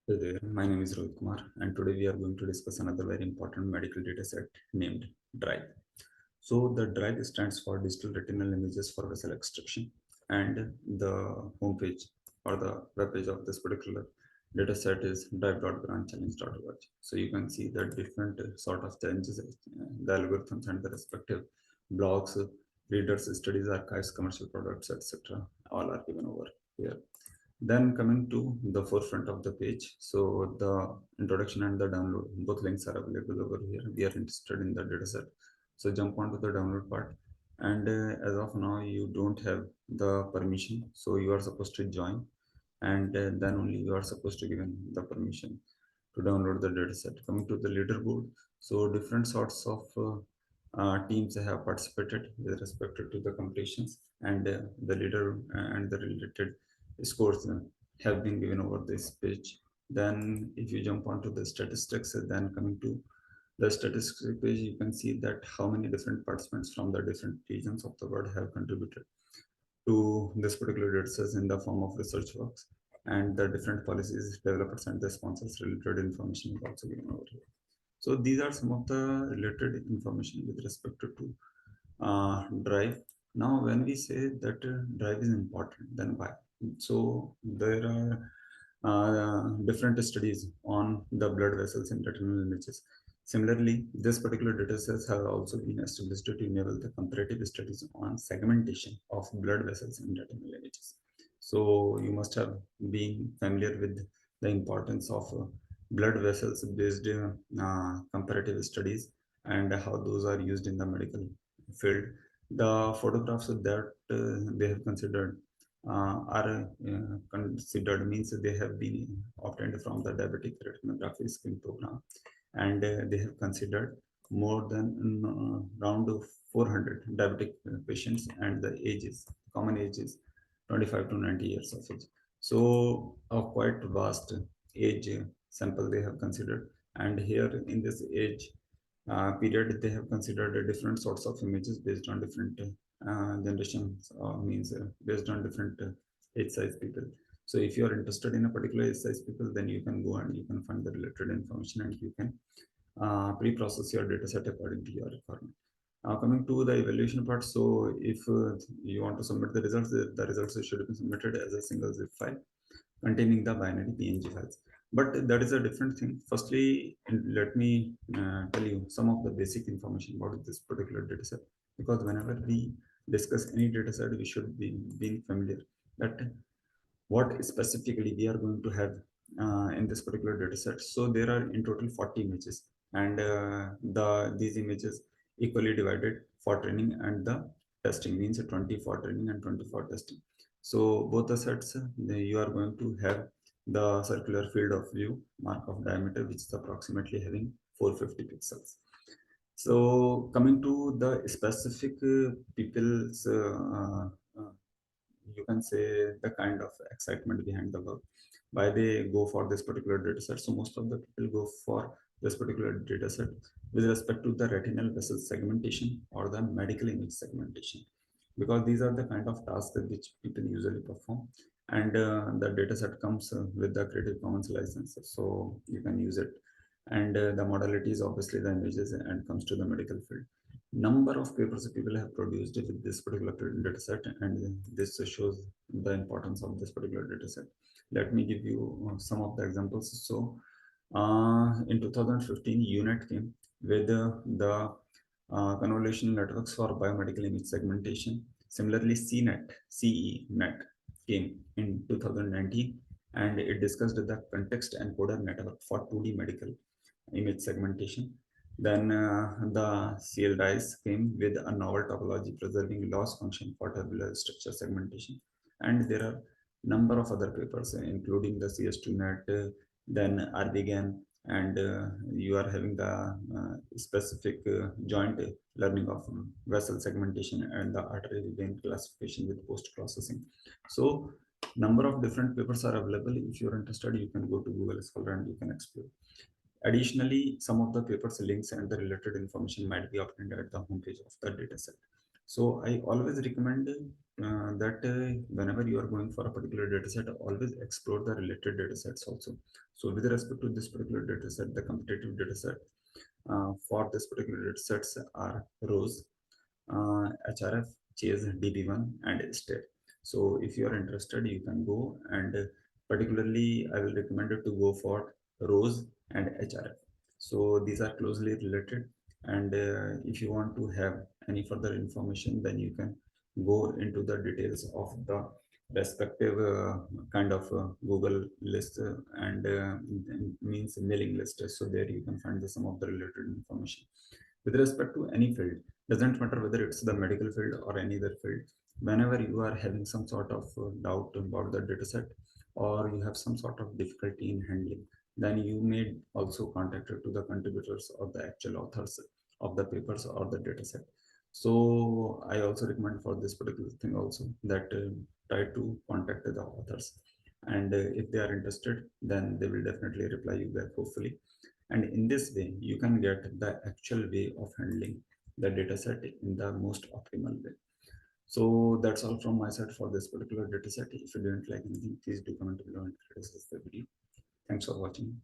Hey there, my name is Rohit Kumar, and today we are going to discuss another very important medical data set named DRIVE. So, the DRIVE stands for Digital Retinal Images for Vessel Extraction, and the homepage or the web page of this particular data set is drive.grandchallenge.org. So, you can see the different sort of challenges, the algorithms, and the respective blogs, readers, studies, archives, commercial products, etc. All are given over here. Then coming to the forefront of the page, so the introduction and the download, both links are available over here. We are interested in the dataset, so jump onto the download part. And as of now, you don't have the permission, so you are supposed to join, and then only you are supposed to given the permission to download the dataset. Coming to the leaderboard, so different sorts of teams have participated with respect to the completions, and the leader and the related scores have been given over this page. Then if you jump onto the statistics, then coming to the statistics page, you can see that how many different participants from the different regions of the world have contributed to this particular data set in the form of research works, and the different policies, developers, and the sponsors related information is also given over here. So these are some of the related information with respect to drive. Now, when we say that drive is important, then why? So there are different studies on the blood vessels in retinal images. Similarly, this particular data sets have also been established to enable the comparative studies on segmentation of blood vessels in retinal images. So you must have been familiar with the importance of blood vessels based comparative studies and how those are used in the medical field. The photographs that they have considered are considered means they have been obtained from the diabetic retinography screen program, and they have considered more than around 400 diabetic patients, and the ages, common ages 25 to 90 years of age. So a quite vast age sample they have considered, and here in this age period they have considered different sorts of images based on different generations, means based on different age size people. So if you are interested in a particular age size people, then you can go and you can find the related information, and you can pre-process your data set according to your requirement. Now coming to the evaluation part, so if you want to submit the results should be submitted as a single zip file containing the binary PNG files. But that is a different thing. Firstly, let me tell you some of the basic information about this particular dataset, because whenever we discuss any dataset, we should be being familiar that what specifically we are going to have in this particular dataset. So there are in total 40 images, and these images equally divided for training and the testing, means 20 for training and 20 for testing. So both the sets, you are going to have the circular field of view mark of diameter, which is approximately having 450 pixels. So coming to the specific people's, you can say, the kind of excitement behind the work, why they go for this particular data set. So most of the people go for this particular data set with respect to the retinal vessel segmentation or the medical image segmentation, because these are the kind of tasks which people usually perform, and the data set comes with the Creative Commons license, so you can use it. And the modality is obviously the images, and comes to the medical field. Number of papers people have produced with this particular data set, and this shows the importance of this particular data set. Let me give you some of the examples. So in 2015, UNET came with the convolutional networks for biomedical image segmentation. Similarly, CENET came in 2019, and it discussed the context encoder network for 2D medical image segmentation. Then the CLDICE came with a novel topology preserving loss function for tabular structure segmentation. And there are number of other papers, including the CS2NET, then RBGAN, and you are having the specific joint learning of vessel segmentation and the artery vein classification with post-processing. So number of different papers are available. If you're interested, you can go to Google Scholar and you can explore. Additionally, some of the papers links and the related information might be obtained at the homepage of the dataset. So I always recommend whenever you are going for a particular dataset, always explore the related datasets also. So with respect to this particular dataset, the competitive dataset for this particular datasets are ROSE, HRF, Chase, DB1, and STAT. So if you are interested, you can go, and particularly I will recommend you to go for ROSE and HRF. So these are closely related, and if you want to have any further information, then you can go into the details of the respective kind of Google list and means mailing list. So there you can find some of the related information with respect to any field. Doesn't matter whether it's the medical field or any other field. Whenever you are having some sort of doubt about the dataset, or you have some sort of difficulty in handling, then you may also contact to the contributors or the actual authors of the papers or the dataset. So I also recommend for this particular thing also that try to contact the authors, and if they are interested, then they will definitely reply you back, hopefully. And in this way, you can get the actual way of handling the dataset in the most optimal way. So that's all from my side for this particular dataset. If you didn't like anything, please do comment below and criticize the video. Thanks for watching.